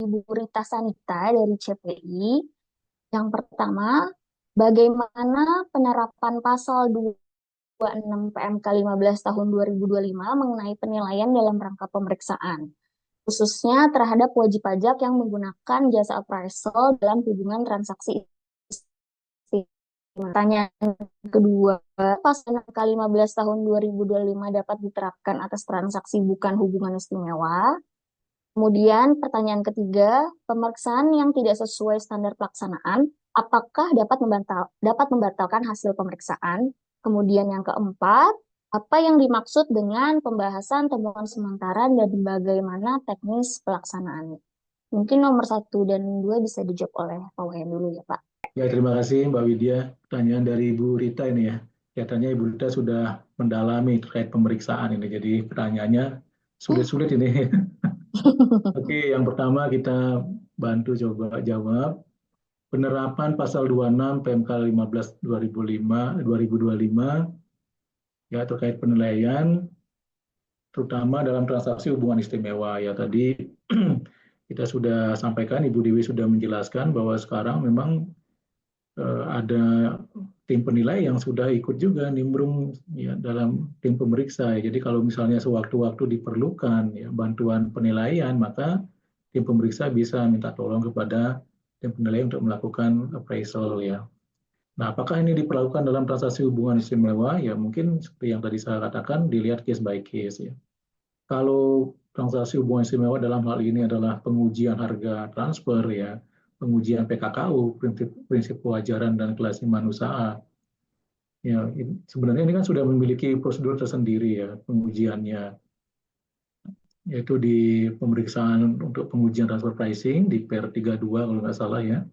Ibu Rita Sanita dari CPI. Yang pertama, bagaimana penerapan pasal 26 PMK 15 tahun 2025 mengenai penilaian dalam rangka pemeriksaan, khususnya terhadap wajib pajak yang menggunakan jasa appraisal dalam hubungan transaksi istimewa. Pertanyaan kedua, pasal PMK 15 tahun 2025 dapat diterapkan atas transaksi bukan hubungan istimewa. Kemudian pertanyaan ketiga, pemeriksaan yang tidak sesuai standar pelaksanaan, apakah dapat membatalkan hasil pemeriksaan? Kemudian yang keempat, apa yang dimaksud dengan pembahasan temuan sementara dan bagaimana teknis pelaksanaannya? Mungkin nomor satu dan dua bisa dijawab oleh Pak Wayan dulu ya Pak. Ya, terima kasih Mbak Widya. Pertanyaan dari Ibu Rita ini ya. Kelihatannya Ibu Rita sudah mendalami terkait pemeriksaan ini. Jadi pertanyaannya sulit-sulit ini. Oke, yang pertama kita bantu coba jawab. Penerapan pasal 26 PMK 15 2025 ya terkait penilaian terutama dalam transaksi hubungan istimewa ya tadi kita sudah sampaikan, Ibu Dewi sudah menjelaskan bahwa sekarang memang ada tim penilai yang sudah ikut juga nimbrung ya dalam tim pemeriksa. Jadi kalau misalnya sewaktu-waktu diperlukan ya, bantuan penilaian, maka tim pemeriksa bisa minta tolong kepada tim penilai untuk melakukan appraisal ya. Nah, apakah ini diperlakukan dalam transaksi hubungan istimewa? Ya mungkin seperti yang tadi saya katakan dilihat case by case ya. Kalau transaksi hubungan istimewa dalam hal ini adalah pengujian harga transfer ya, pengujian PKKU, prinsip, prinsip kewajaran dan kelasimanusahaan. Ya, sebenarnya ini kan sudah memiliki prosedur tersendiri ya pengujiannya, yaitu di pemeriksaan untuk pengujian transfer pricing di Per 32 kalau nggak salah ya.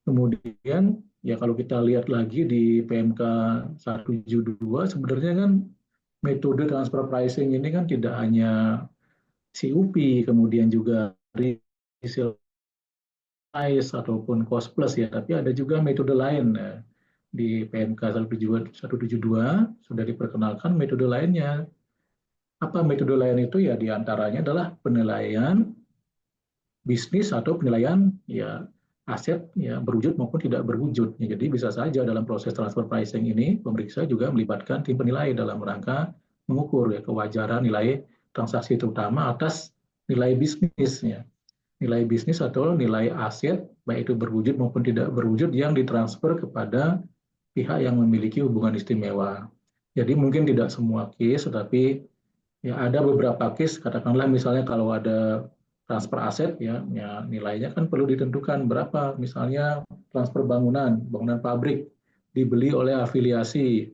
Kemudian ya kalau kita lihat lagi di PMK 172 sebenarnya kan metode transfer pricing ini kan tidak hanya CUP, kemudian juga resale price ataupun cost plus ya, tapi ada juga metode lain ya. Di PMK 172 sudah diperkenalkan metode lainnya. Apa metode lain itu ya diantaranya adalah penilaian bisnis atau penilaian ya aset ya berwujud maupun tidak berwujud. Ya, jadi bisa saja dalam proses transfer pricing ini pemeriksa juga melibatkan tim penilai dalam rangka mengukur ya kewajaran nilai transaksi terutama atas nilai bisnisnya. Nilai bisnis atau nilai aset baik itu berwujud maupun tidak berwujud yang ditransfer kepada pihak yang memiliki hubungan istimewa. Jadi mungkin tidak semua case, tetapi ya ada beberapa case, katakanlah misalnya kalau ada transfer aset ya, ya nilainya kan perlu ditentukan berapa, misalnya transfer bangunan, bangunan pabrik dibeli oleh afiliasi.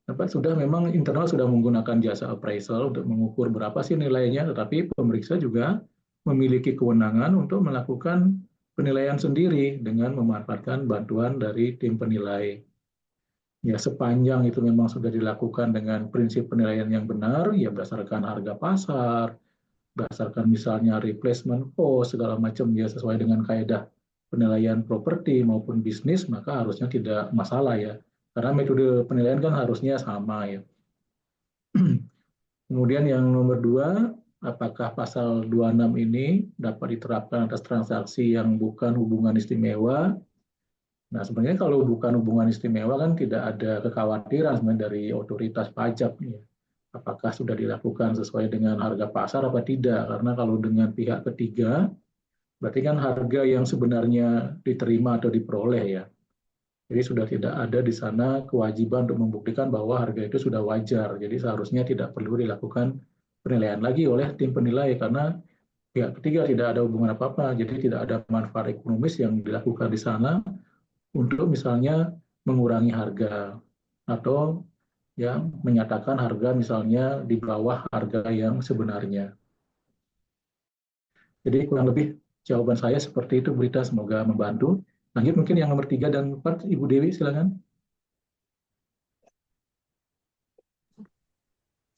Dapat sudah memang internal sudah menggunakan jasa appraisal untuk mengukur berapa sih nilainya, tetapi pemeriksa juga memiliki kewenangan untuk melakukan penilaian sendiri dengan memanfaatkan bantuan dari tim penilai. Ya, sepanjang itu memang sudah dilakukan dengan prinsip penilaian yang benar, ya berdasarkan harga pasar, berdasarkan misalnya replacement cost, segala macam ya sesuai dengan kaedah penilaian properti maupun bisnis, maka harusnya tidak masalah ya. Karena metode penilaian kan harusnya sama ya. Kemudian yang nomor dua, apakah pasal 26 ini dapat diterapkan atas transaksi yang bukan hubungan istimewa? Nah, sebenarnya kalau bukan hubungan istimewa kan tidak ada kekhawatiran sebenarnya dari otoritas pajak nih. Apakah sudah dilakukan sesuai dengan harga pasar apa tidak? Karena kalau dengan pihak ketiga, berarti kan harga yang sebenarnya diterima atau diperoleh ya. Jadi sudah tidak ada di sana kewajiban untuk membuktikan bahwa harga itu sudah wajar. Jadi seharusnya tidak perlu dilakukan penilaian lagi oleh tim penilai karena pihak ketiga tidak ada hubungan apa-apa. Jadi tidak ada manfaat ekonomis yang dilakukan di sana untuk misalnya mengurangi harga atau ya menyatakan harga misalnya di bawah harga yang sebenarnya. Jadi kurang lebih jawaban saya seperti itu, Berita, semoga membantu. Lanjut mungkin yang nomor 3 dan 4, Ibu Dewi silakan.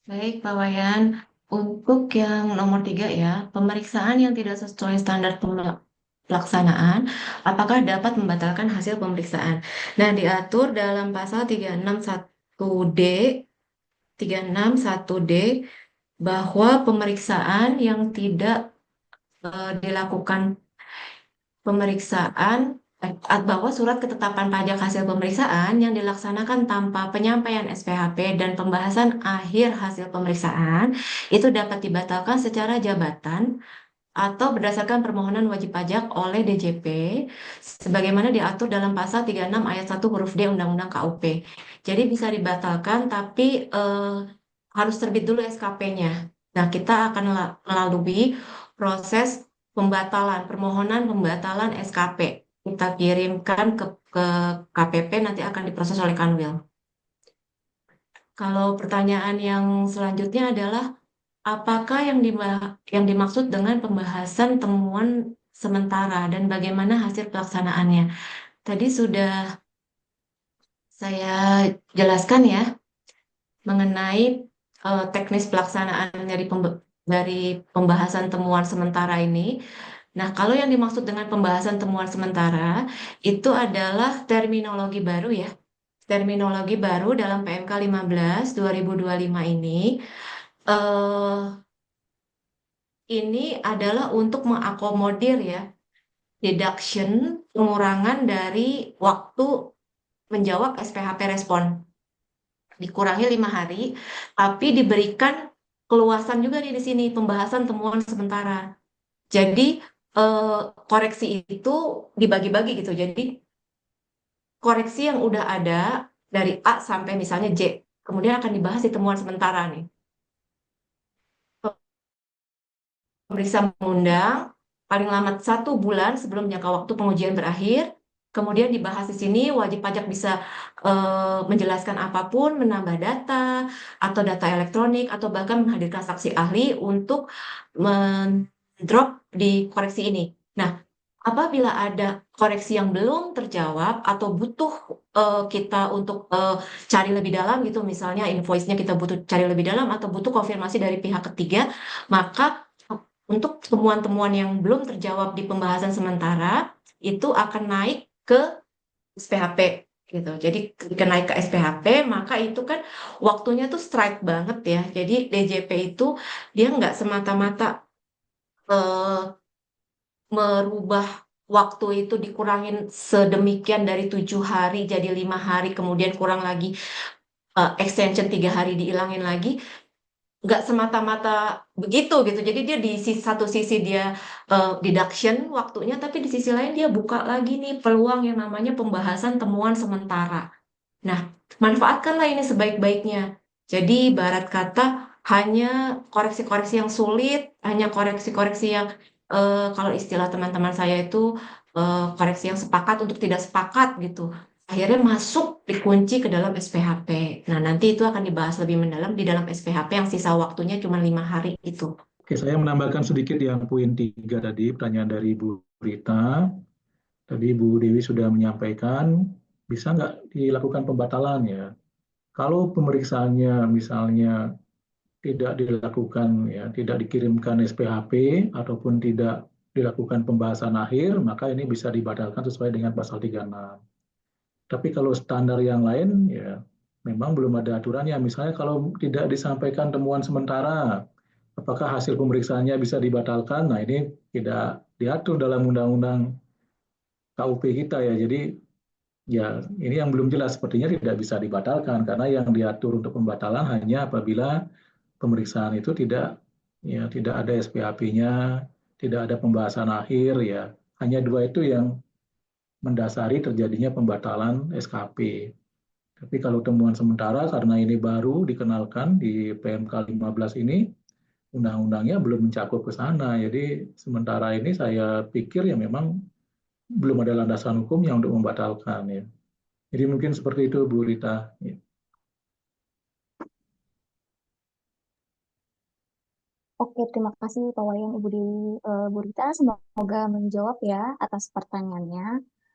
Baik, Pak Wayan. Untuk yang nomor 3 ya, pemeriksaan yang tidak sesuai standar pelaksanaan, apakah dapat membatalkan hasil pemeriksaan? Nah, diatur dalam pasal 361D, 361D bahwa pemeriksaan yang tidak dilakukan pemeriksaan bahwa surat ketetapan pajak hasil pemeriksaan yang dilaksanakan tanpa penyampaian SPHP dan pembahasan akhir hasil pemeriksaan itu dapat dibatalkan secara jabatan atau berdasarkan permohonan wajib pajak oleh DJP sebagaimana diatur dalam pasal 36 ayat 1 huruf D Undang-Undang KUP. Jadi bisa dibatalkan tapi harus terbit dulu SKP-nya. Nah, kita akan melalui proses pembatalan, permohonan pembatalan SKP. Kita kirimkan ke KPP, nanti akan diproses oleh Kanwil. Kalau pertanyaan yang selanjutnya adalah, apakah yang dimaksud dengan pembahasan temuan sementara dan bagaimana hasil pelaksanaannya? Tadi sudah saya jelaskan ya mengenai teknis pelaksanaan dari pembahasan temuan sementara ini. Nah, kalau yang dimaksud dengan pembahasan temuan sementara itu adalah terminologi baru ya. Terminologi baru dalam PMK 15 2025 eh, ini adalah untuk mengakomodir ya deduction pengurangan dari waktu menjawab SPHP respon. Dikurangi 5 hari, tapi diberikan keluasan juga nih di sini pembahasan temuan sementara. Jadi eh, koreksi itu dibagi-bagi gitu. Jadi koreksi yang udah ada dari A sampai misalnya Z, kemudian akan dibahas di temuan sementara nih. Pemeriksa mengundang paling lambat 1 bulan sebelum jangka waktu pengujian berakhir. Kemudian dibahas di sini wajib pajak bisa menjelaskan apapun, menambah data atau data elektronik atau bahkan menghadirkan saksi ahli untuk mendrop di koreksi ini. Nah, apabila ada koreksi yang belum terjawab atau butuh kita untuk cari lebih dalam gitu, misalnya invoice-nya kita butuh cari lebih dalam atau butuh konfirmasi dari pihak ketiga, maka untuk temuan-temuan yang belum terjawab di pembahasan sementara itu akan naik ke SPHP gitu. Jadi ketika naik ke SPHP maka itu kan waktunya tuh strike banget ya. Jadi DJP itu dia nggak semata-mata eh, merubah waktu itu dikurangin sedemikian dari 7 hari jadi 5 hari kemudian kurang lagi extension 3 hari dihilangin lagi, nggak semata-mata begitu gitu. Jadi dia di satu sisi dia deduction waktunya, tapi di sisi lain dia buka lagi nih peluang yang namanya pembahasan temuan sementara. Nah, manfaatkanlah ini sebaik-baiknya. Jadi ibarat kata hanya koreksi-koreksi yang sulit, hanya koreksi-koreksi yang kalau istilah teman-teman saya itu koreksi yang sepakat untuk tidak sepakat gitu. Akhirnya masuk dikunci ke dalam SPHP. Nah, nanti itu akan dibahas lebih mendalam di dalam SPHP yang sisa waktunya cuma 5 hari itu. Oke, saya menambahkan sedikit yang poin 3 tadi, pertanyaan dari Bu Rita. Tadi Bu Dewi sudah menyampaikan, bisa nggak dilakukan pembatalan ya? Kalau pemeriksaannya misalnya tidak dilakukan, ya, tidak dikirimkan SPHP ataupun tidak dilakukan pembahasan akhir, maka ini bisa dibatalkan sesuai dengan pasal 36. Tapi kalau standar yang lain, ya memang belum ada aturannya. Misalnya kalau tidak disampaikan temuan sementara, apakah hasil pemeriksaannya bisa dibatalkan? Nah, ini tidak diatur dalam undang-undang KUP kita ya. Jadi ya ini yang belum jelas, sepertinya tidak bisa dibatalkan karena yang diatur untuk pembatalan hanya apabila pemeriksaan itu tidak ada SPHP-nya, tidak ada pembahasan akhir ya. Hanya dua itu yang mendasari terjadinya pembatalan SKP. Tapi kalau temuan sementara karena ini baru dikenalkan di PMK 15 ini, undang-undangnya belum mencakup ke sana. Jadi sementara ini saya pikir ya memang belum ada landasan hukumnya untuk membatalkan ya. Jadi mungkin seperti itu Bu Rita. Ya. Oke, terima kasih Pak Wayan, Ibu Dewi, Bu Rita. Semoga menjawab ya atas pertanyaannya.